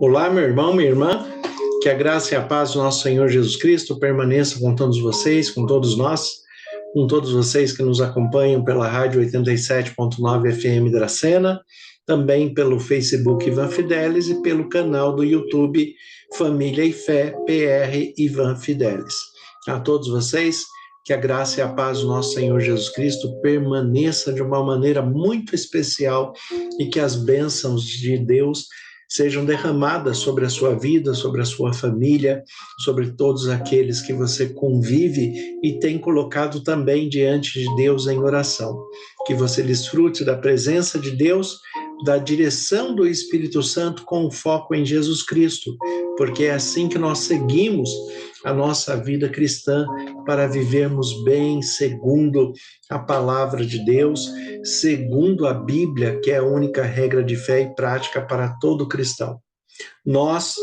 Olá, meu irmão, minha irmã, que a graça e a paz do nosso Senhor Jesus Cristo permaneça com todos vocês, com todos nós, com todos vocês que nos acompanham pela rádio 87.9 FM Dracena, também pelo Facebook Ivan Fidelis e pelo canal do YouTube Família e Fé PR Ivan Fidelis. A todos vocês, que a graça e a paz do nosso Senhor Jesus Cristo permaneça de uma maneira muito especial e que as bênçãos de Deus sejam derramadas sobre a sua vida, sobre a sua família, sobre todos aqueles que você convive e tem colocado também diante de Deus em oração. Que você desfrute da presença de Deus, da direção do Espírito Santo com foco em Jesus Cristo, porque é assim que nós seguimos a nossa vida cristã para vivermos bem segundo a palavra de Deus, segundo a Bíblia, que é a única regra de fé e prática para todo cristão. Nós,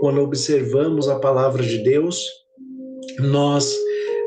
quando observamos a palavra de Deus, nós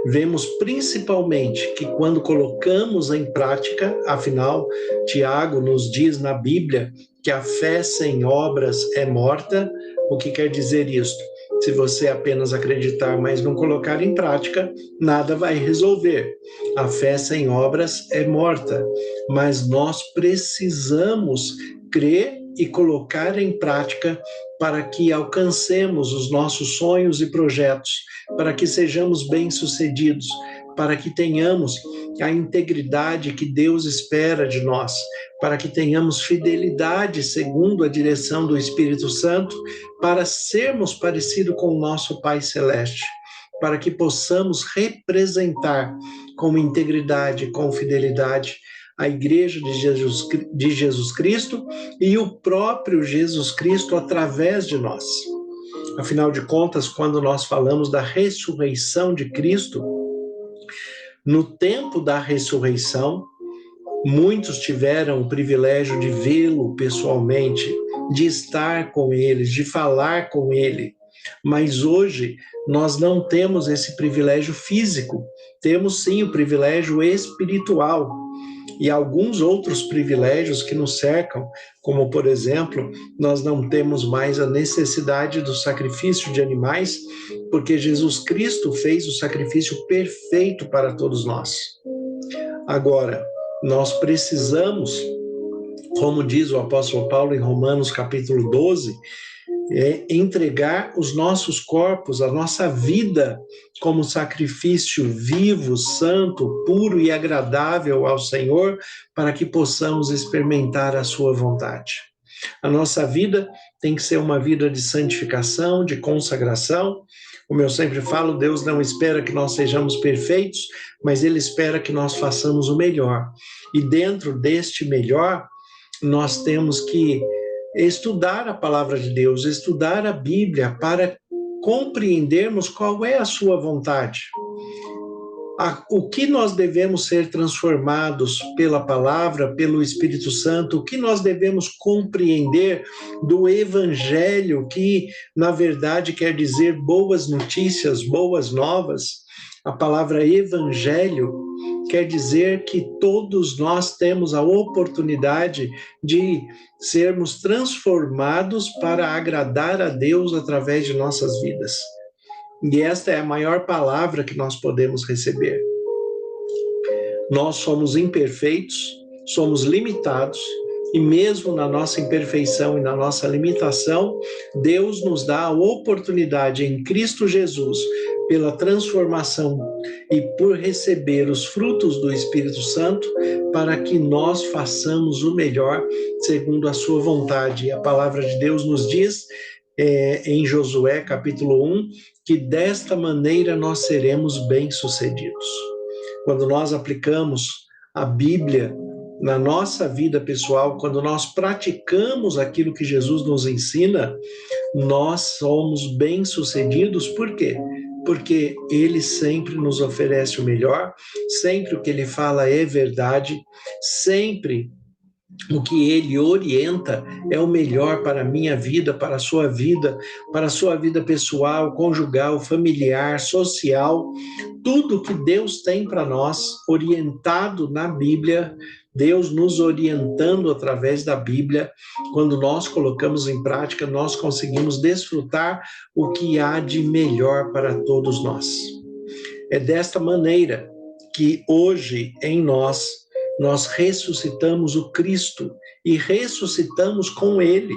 vemos principalmente que quando colocamos em prática, afinal, Tiago nos diz na Bíblia que a fé sem obras é morta. O que quer dizer isto? Se você apenas acreditar, mas não colocar em prática, nada vai resolver. A fé sem obras é morta, mas nós precisamos crer e colocar em prática para que alcancemos os nossos sonhos e projetos, para que sejamos bem-sucedidos, para que tenhamos a integridade que Deus espera de nós, para que tenhamos fidelidade segundo a direção do Espírito Santo, para sermos parecidos com o nosso Pai Celeste, para que possamos representar com integridade, com fidelidade, a Igreja de Jesus Cristo e o próprio Jesus Cristo através de nós. Afinal de contas, quando nós falamos da ressurreição de Cristo, no tempo da ressurreição, muitos tiveram o privilégio de vê-lo pessoalmente, de estar com ele, de falar com ele. Mas hoje nós não temos esse privilégio físico, temos sim o privilégio espiritual e alguns outros privilégios que nos cercam, como, por exemplo, nós não temos mais a necessidade do sacrifício de animais, porque Jesus Cristo fez o sacrifício perfeito para todos nós. Agora, nós precisamos, como diz o apóstolo Paulo em Romanos capítulo 12, entregar os nossos corpos, a nossa vida, como sacrifício vivo, santo, puro e agradável ao Senhor, para que possamos experimentar a sua vontade. A nossa vida tem que ser uma vida de santificação, de consagração. Como eu sempre falo, Deus não espera que nós sejamos perfeitos, mas Ele espera que nós façamos o melhor. E dentro deste melhor, nós temos que estudar a palavra de Deus, estudar a Bíblia para compreendermos qual é a sua vontade. O que nós devemos ser transformados pela palavra, pelo Espírito Santo, o que nós devemos compreender do Evangelho, que na verdade quer dizer boas notícias, boas novas. A palavra Evangelho quer dizer que todos nós temos a oportunidade de sermos transformados para agradar a Deus através de nossas vidas. E esta é a maior palavra que nós podemos receber. Nós somos imperfeitos, somos limitados, e mesmo na nossa imperfeição e na nossa limitação, Deus nos dá a oportunidade em Cristo Jesus, pela transformação e por receber os frutos do Espírito Santo, para que nós façamos o melhor segundo a sua vontade. E a palavra de Deus nos diz, em Josué capítulo 1, que desta maneira nós seremos bem-sucedidos. Quando nós aplicamos a Bíblia na nossa vida pessoal, quando nós praticamos aquilo que Jesus nos ensina, nós somos bem-sucedidos. Por quê? Porque Ele sempre nos oferece o melhor, sempre o que Ele fala é verdade, sempre o que Ele orienta é o melhor para a minha vida, para a sua vida pessoal, conjugal, familiar, social. Tudo que Deus tem para nós, orientado na Bíblia, Deus nos orientando através da Bíblia. Quando nós colocamos em prática, nós conseguimos desfrutar o que há de melhor para todos nós. É desta maneira que hoje em nós ressuscitamos o Cristo e ressuscitamos com Ele.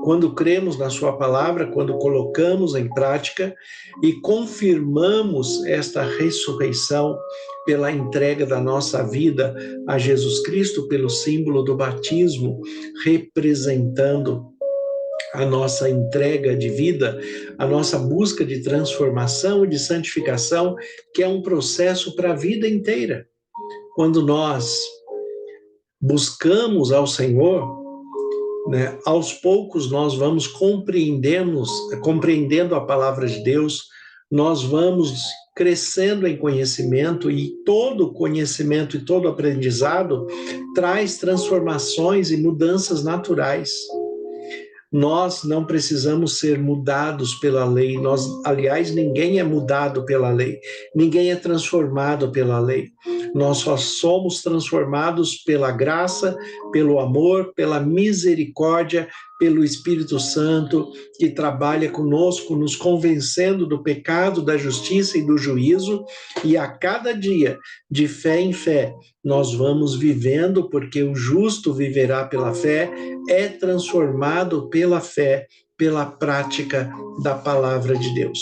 Quando cremos na sua palavra, quando colocamos em prática e confirmamos esta ressurreição pela entrega da nossa vida a Jesus Cristo, pelo símbolo do batismo, representando a nossa entrega de vida, a nossa busca de transformação e de santificação, que é um processo para a vida inteira. Quando nós buscamos ao Senhor, né, aos poucos nós vamos compreendendo a palavra de Deus, nós vamos crescendo em conhecimento, e todo conhecimento e todo aprendizado traz transformações e mudanças naturais. Nós não precisamos ser mudados pela lei. Aliás, ninguém é mudado pela lei. Ninguém é transformado pela lei. Nós só somos transformados pela graça, pelo amor, pela misericórdia, pelo Espírito Santo, que trabalha conosco, nos convencendo do pecado, da justiça e do juízo, e a cada dia, de fé em fé, nós vamos vivendo, porque o justo viverá pela fé, é transformado pela fé, pela prática da palavra de Deus.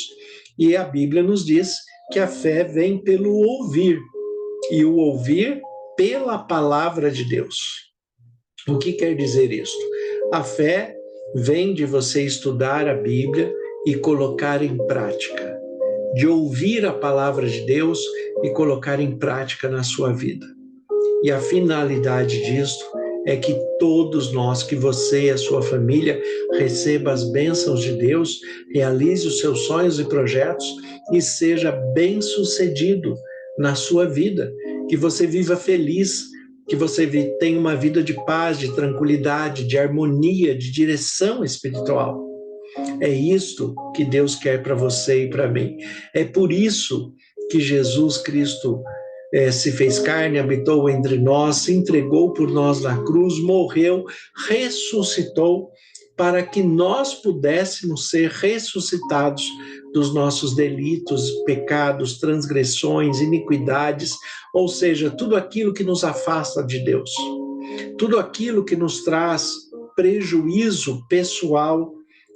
E a Bíblia nos diz que a fé vem pelo ouvir, e o ouvir pela palavra de Deus. O que quer dizer isso? A fé vem de você estudar a Bíblia e colocar em prática, de ouvir a palavra de Deus e colocar em prática na sua vida. E a finalidade disto é que todos nós, que você e a sua família, receba as bênçãos de Deus, realize os seus sonhos e projetos e seja bem-sucedido na sua vida, que você viva feliz, que você tenha uma vida de paz, de tranquilidade, de harmonia, de direção espiritual. É isto que Deus quer para você e para mim. É por isso que Jesus Cristo se fez carne, habitou entre nós, se entregou por nós na cruz, morreu, ressuscitou, para que nós pudéssemos ser ressuscitados dos nossos delitos, pecados, transgressões, iniquidades, ou seja, tudo aquilo que nos afasta de Deus, tudo aquilo que nos traz prejuízo pessoal,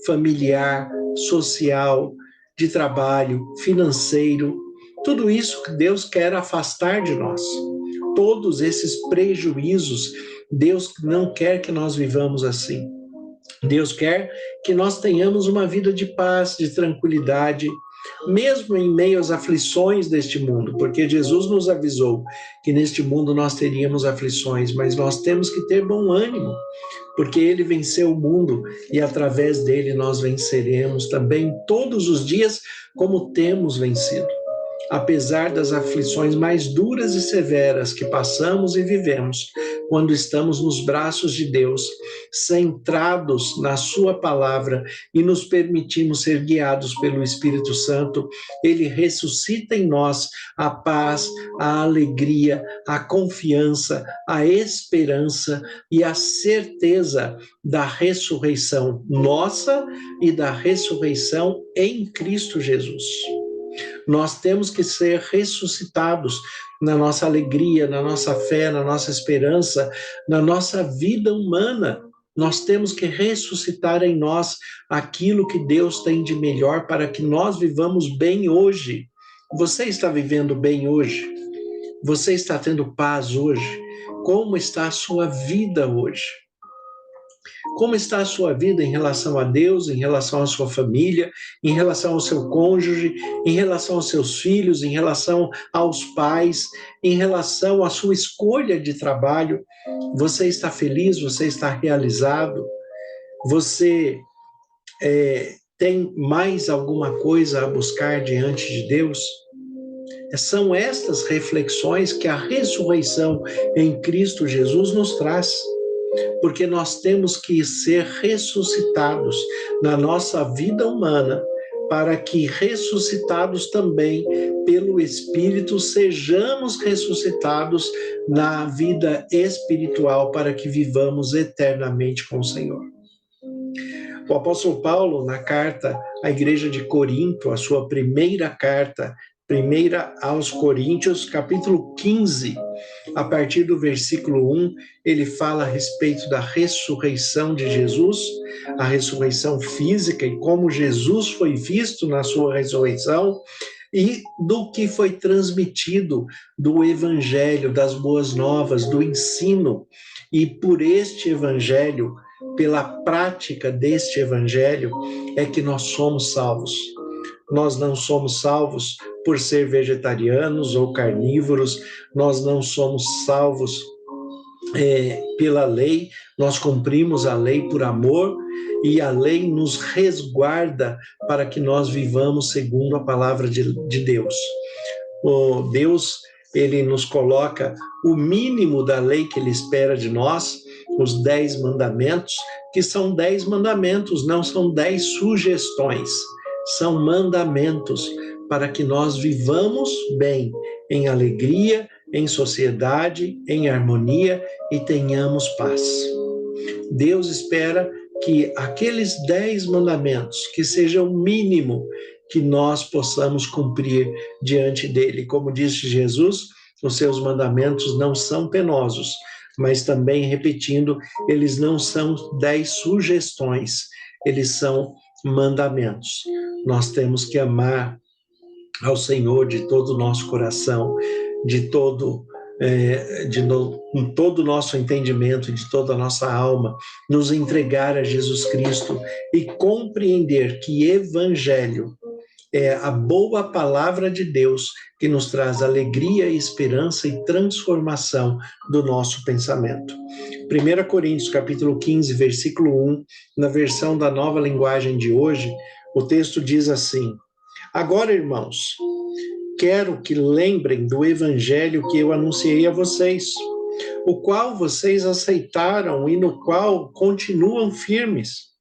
familiar, social, de trabalho, financeiro, tudo isso que Deus quer afastar de nós. Todos esses prejuízos, Deus não quer que nós vivamos assim. Deus quer que nós tenhamos uma vida de paz, de tranquilidade, mesmo em meio às aflições deste mundo, porque Jesus nos avisou que neste mundo nós teríamos aflições, mas nós temos que ter bom ânimo, porque Ele venceu o mundo e através dele nós venceremos também todos os dias, como temos vencido. Apesar das aflições mais duras e severas que passamos e vivemos, quando estamos nos braços de Deus, centrados na sua palavra e nos permitimos ser guiados pelo Espírito Santo, Ele ressuscita em nós a paz, a alegria, a confiança, a esperança e a certeza da ressurreição nossa e da ressurreição em Cristo Jesus. Nós temos que ser ressuscitados na nossa alegria, na nossa fé, na nossa esperança, na nossa vida humana. Nós temos que ressuscitar em nós aquilo que Deus tem de melhor para que nós vivamos bem hoje. Você está vivendo bem hoje? Você está tendo paz hoje? Como está a sua vida hoje? Como está a sua vida em relação a Deus, em relação à sua família, em relação ao seu cônjuge, em relação aos seus filhos, em relação aos pais, em relação à sua escolha de trabalho? Você está feliz? Você está realizado? Você tem mais alguma coisa a buscar diante de Deus? São estas reflexões que a ressurreição em Cristo Jesus nos traz. Porque nós temos que ser ressuscitados na nossa vida humana para que, ressuscitados também pelo Espírito, sejamos ressuscitados na vida espiritual, para que vivamos eternamente com o Senhor. O apóstolo Paulo, na carta à igreja de Corinto, a sua primeira carta, primeira aos Coríntios, capítulo 15, a partir do versículo 1, ele fala a respeito da ressurreição de Jesus, a ressurreição física e como Jesus foi visto na sua ressurreição, e do que foi transmitido do evangelho, das boas novas, do ensino. E por este evangelho, pela prática deste evangelho, é que nós somos salvos. Nós não somos salvos por ser vegetarianos ou carnívoros, nós não somos salvos pela lei, nós cumprimos a lei por amor, e a lei nos resguarda para que nós vivamos segundo a palavra de Deus. O Deus, ele nos coloca o mínimo da lei que ele espera de nós, os 10 mandamentos, que são 10 mandamentos, não são 10 sugestões, são mandamentos para que nós vivamos bem, em alegria, em sociedade, em harmonia e tenhamos paz. Deus espera que aqueles 10 mandamentos, que seja o mínimo que nós possamos cumprir diante dele. Como disse Jesus, os seus mandamentos não são penosos, mas também, repetindo, eles não são 10 sugestões, eles são mandamentos. Nós temos que amar ao Senhor de todo o nosso coração, de todo o nosso entendimento, de toda a nossa alma, nos entregar a Jesus Cristo e compreender que Evangelho é a boa palavra de Deus que nos traz alegria, esperança e transformação do nosso pensamento. 1 Coríntios capítulo 15, versículo 1, na versão da Nova Linguagem de hoje, o texto diz assim: agora, irmãos, quero que lembrem do evangelho que eu anunciei a vocês, o qual vocês aceitaram e no qual continuam firmes.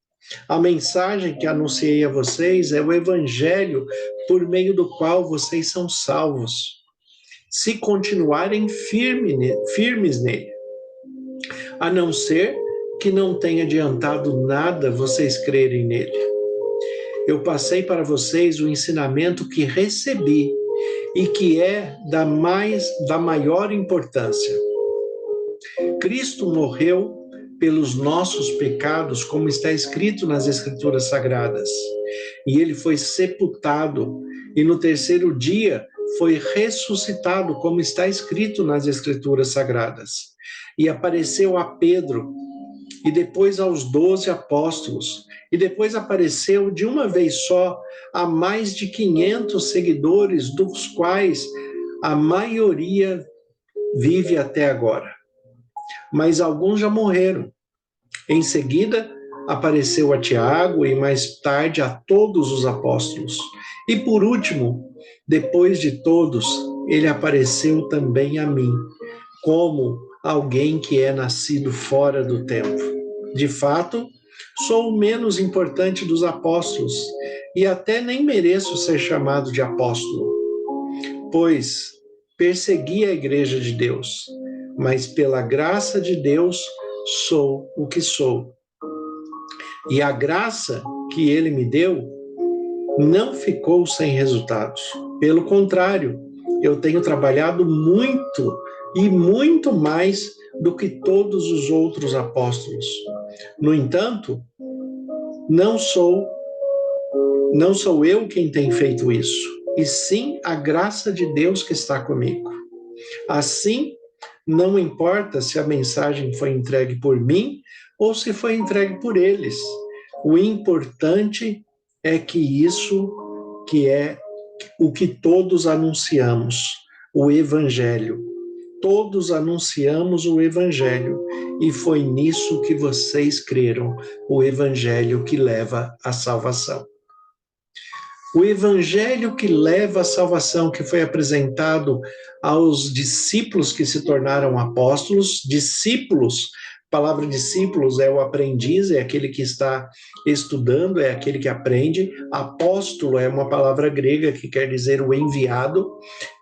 A mensagem que anunciei a vocês é o evangelho por meio do qual vocês são salvos, se continuarem firmes nele. A não ser que não tenha adiantado nada vocês crerem nele. Eu passei para vocês o ensinamento que recebi e que é da maior importância. Cristo morreu pelos nossos pecados, como está escrito nas Escrituras Sagradas. E ele foi sepultado, e no terceiro dia foi ressuscitado, como está escrito nas Escrituras Sagradas. E apareceu a Pedro, e depois aos 12 apóstolos, e depois apareceu de uma vez só a mais de 500 seguidores, dos quais a maioria vive até agora. Mas alguns já morreram. Em seguida, apareceu a Tiago e mais tarde a todos os apóstolos. E por último, depois de todos, ele apareceu também a mim, como alguém que é nascido fora do tempo. De fato, sou o menos importante dos apóstolos e até nem mereço ser chamado de apóstolo, pois persegui a igreja de Deus, mas pela graça de Deus sou o que sou. E a graça que ele me deu não ficou sem resultados. Pelo contrário, eu tenho trabalhado muito e muito mais do que todos os outros apóstolos. No entanto, não sou eu quem tem feito isso, e sim a graça de Deus que está comigo. Assim, não importa se a mensagem foi entregue por mim ou se foi entregue por eles. O importante é que isso que é o que todos anunciamos, o Evangelho. Todos anunciamos o Evangelho e foi nisso que vocês creram, o Evangelho que leva à salvação. O Evangelho que leva à salvação, que foi apresentado aos discípulos que se tornaram apóstolos, discípulos palavra discípulos é o aprendiz, é aquele que está estudando, é aquele que aprende. Apóstolo é uma palavra grega que quer dizer o enviado.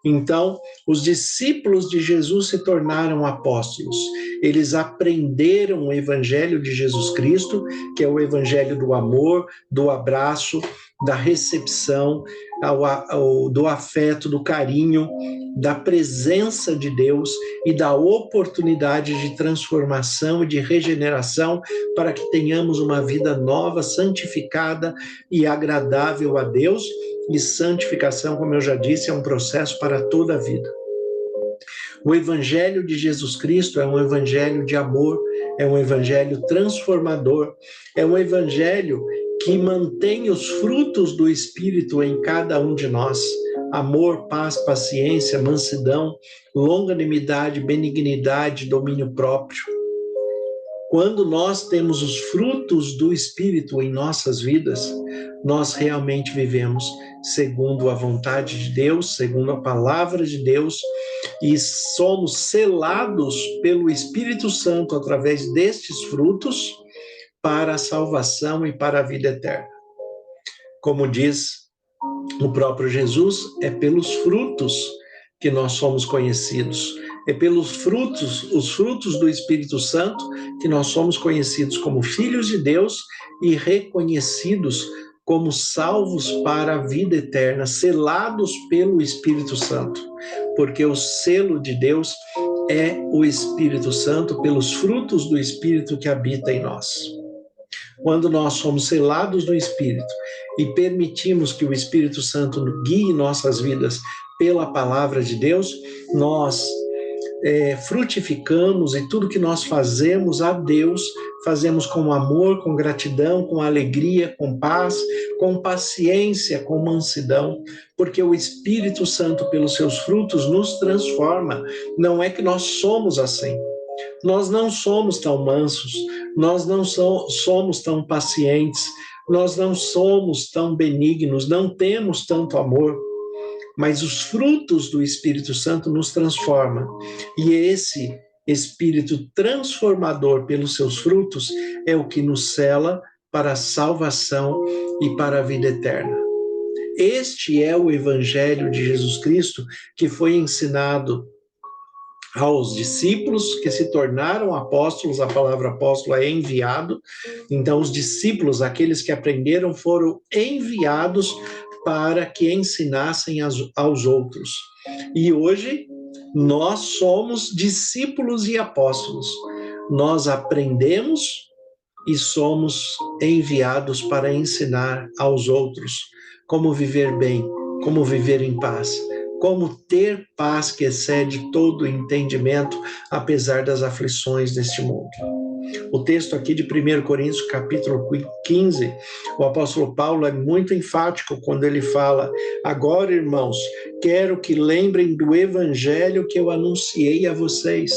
Então, os discípulos de Jesus se tornaram apóstolos. Eles aprenderam o evangelho de Jesus Cristo, que é o evangelho do amor, do abraço, da recepção, do afeto, do carinho, da presença de Deus e da oportunidade de transformação e de regeneração para que tenhamos uma vida nova, santificada e agradável a Deus. E santificação, como eu já disse, é um processo para toda a vida. O evangelho de Jesus Cristo é um evangelho de amor, é um evangelho transformador, é um evangelho que mantém os frutos do Espírito em cada um de nós: amor, paz, paciência, mansidão, longanimidade, benignidade, domínio próprio. Quando nós temos os frutos do Espírito em nossas vidas, nós realmente vivemos segundo a vontade de Deus, segundo a palavra de Deus, e somos selados pelo Espírito Santo através destes frutos para a salvação e para a vida eterna. Como diz o próprio Jesus, é pelos frutos que nós somos conhecidos. É pelos frutos, os frutos do Espírito Santo, que nós somos conhecidos como filhos de Deus e reconhecidos como salvos para a vida eterna, selados pelo Espírito Santo. Porque o selo de Deus é o Espírito Santo, pelos frutos do Espírito que habita em nós. Quando nós somos selados do Espírito e permitimos que o Espírito Santo guie nossas vidas pela palavra de Deus, nós frutificamos, e tudo que nós fazemos a Deus, fazemos com amor, com gratidão, com alegria, com paz, com paciência, com mansidão, porque o Espírito Santo, pelos seus frutos, nos transforma. Não é que nós somos assim. Nós não somos tão mansos, nós não somos tão pacientes, nós não somos tão benignos, não temos tanto amor, mas os frutos do Espírito Santo nos transformam. E esse Espírito transformador pelos seus frutos é o que nos sela para a salvação e para a vida eterna. Este é o Evangelho de Jesus Cristo que foi ensinado aos discípulos que se tornaram apóstolos. A palavra apóstolo é enviado. Então, os discípulos, aqueles que aprenderam, foram enviados para que ensinassem aos outros. E hoje, nós somos discípulos e apóstolos. Nós aprendemos e somos enviados para ensinar aos outros como viver bem, como viver em paz, como ter paz que excede todo entendimento, apesar das aflições deste mundo. O texto aqui de 1 Coríntios, capítulo 15, o apóstolo Paulo é muito enfático quando ele fala: agora, irmãos, quero que lembrem do evangelho que eu anunciei a vocês.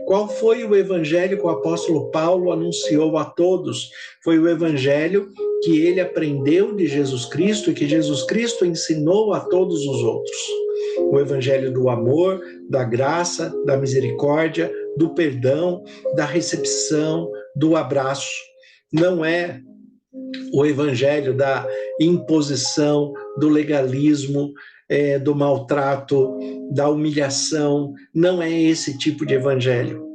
Qual foi o evangelho que o apóstolo Paulo anunciou a todos? Foi o evangelho que ele aprendeu de Jesus Cristo e que Jesus Cristo ensinou a todos os outros. O evangelho do amor, da graça, da misericórdia, do perdão, da recepção, do abraço. Não é o evangelho da imposição, do legalismo, do maltrato, da humilhação. Não é esse tipo de evangelho.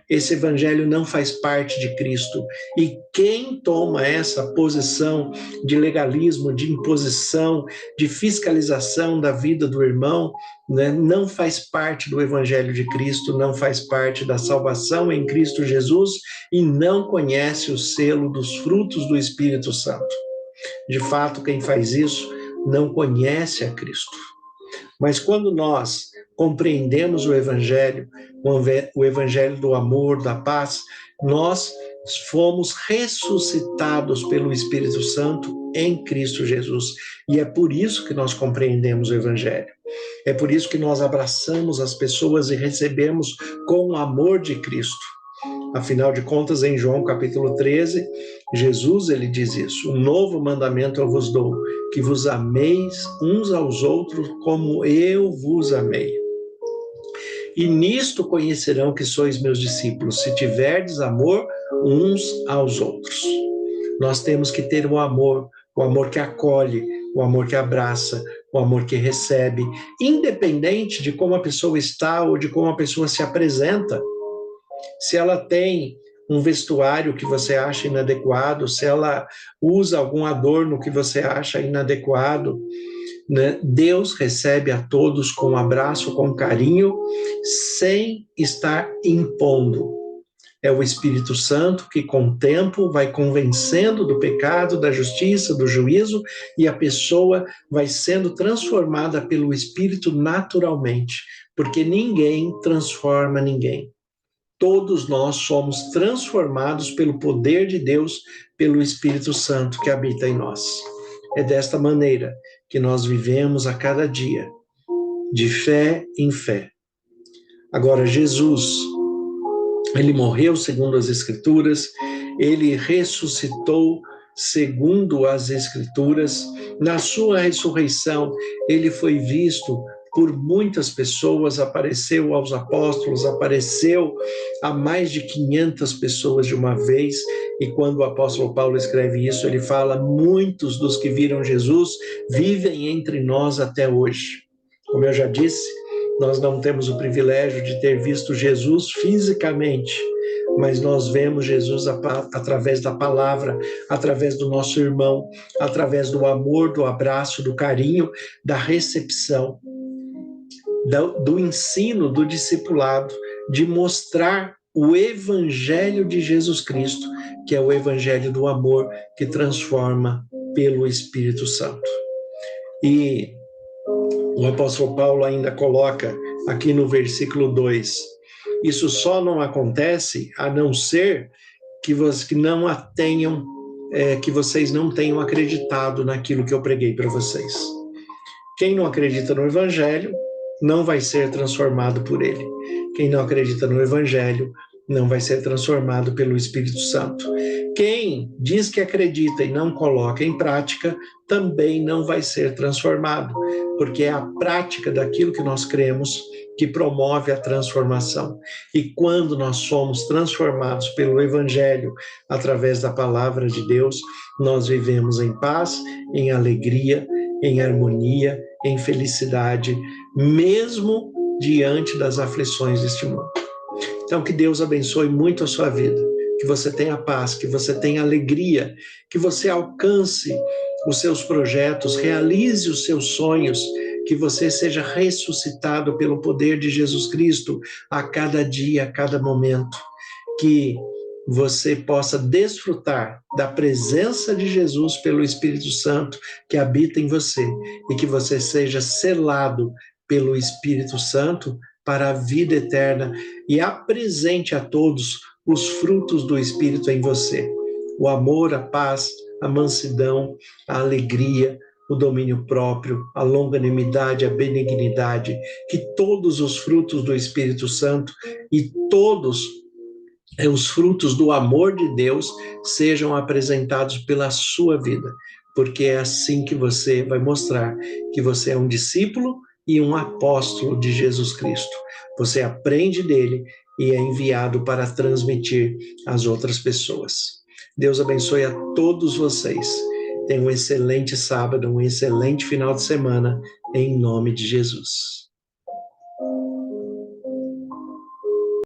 Esse evangelho não faz parte de Cristo. E quem toma essa posição de legalismo, de imposição, de fiscalização da vida do irmão, né, não faz parte do evangelho de Cristo, não faz parte da salvação em Cristo Jesus e não conhece o selo dos frutos do Espírito Santo. De fato, quem faz isso não conhece a Cristo. Mas quando nós compreendemos o evangelho do amor, da paz, nós fomos ressuscitados pelo Espírito Santo em Cristo Jesus. E é por isso que nós compreendemos o evangelho. É por isso que nós abraçamos as pessoas e recebemos com o amor de Cristo. Afinal de contas, em João capítulo 13, Jesus ele diz isso: um novo mandamento eu vos dou, que vos ameis uns aos outros como eu vos amei. E nisto conhecerão que sois meus discípulos, se tiverdes amor uns aos outros. Nós temos que ter o amor que acolhe, o amor que abraça, o amor que recebe, independente de como a pessoa está ou de como a pessoa se apresenta. Se ela tem um vestuário que você acha inadequado, se ela usa algum adorno que você acha inadequado, né? Deus recebe a todos com um abraço, com carinho, sem estar impondo. É o Espírito Santo que, com o tempo, vai convencendo do pecado, da justiça, do juízo, e a pessoa vai sendo transformada pelo Espírito naturalmente, porque ninguém transforma ninguém. Todos nós somos transformados pelo poder de Deus, pelo Espírito Santo que habita em nós. É desta maneira que nós vivemos a cada dia, de fé em fé. Agora, Jesus, ele morreu segundo as Escrituras, ele ressuscitou segundo as Escrituras. Na sua ressurreição, ele foi visto por muitas pessoas, apareceu aos apóstolos, apareceu a mais de 500 pessoas de uma vez, e quando o apóstolo Paulo escreve isso, ele fala: muitos dos que viram Jesus vivem entre nós até hoje. Como eu já disse, nós não temos o privilégio de ter visto Jesus fisicamente, mas nós vemos Jesus através da palavra, através do nosso irmão, através do amor, do abraço, do carinho, da recepção, do ensino, do discipulado, de mostrar o evangelho de Jesus Cristo, que é o evangelho do amor que transforma pelo Espírito Santo. E o apóstolo Paulo ainda coloca aqui no versículo 2, isso só não acontece a não ser que vocês não tenham acreditado naquilo que eu preguei para vocês. Quem não acredita no evangelho não vai ser transformado por ele. Quem não acredita no evangelho não vai ser transformado pelo Espírito Santo. Quem diz que acredita e não coloca em prática também não vai ser transformado, porque é a prática daquilo que nós cremos que promove a transformação. E quando nós somos transformados pelo evangelho através da palavra de Deus, nós vivemos em paz, em alegria, em harmonia, em felicidade, mesmo diante das aflições deste mundo. Então, que Deus abençoe muito a sua vida, que você tenha paz, que você tenha alegria, que você alcance os seus projetos, realize os seus sonhos, que você seja ressuscitado pelo poder de Jesus Cristo a cada dia, a cada momento, que você possa desfrutar da presença de Jesus pelo Espírito Santo que habita em você e que você seja selado pelo Espírito Santo para a vida eterna e apresente a todos os frutos do Espírito em você: o amor, a paz, a mansidão, a alegria, o domínio próprio, a longanimidade, a benignidade, que todos os frutos do Espírito Santo e todos os frutos do amor de Deus sejam apresentados pela sua vida, porque é assim que você vai mostrar que você é um discípulo e um apóstolo de Jesus Cristo. Você aprende dele e é enviado para transmitir às outras pessoas. Deus abençoe a todos vocês. Tenham um excelente sábado, um excelente final de semana, em nome de Jesus.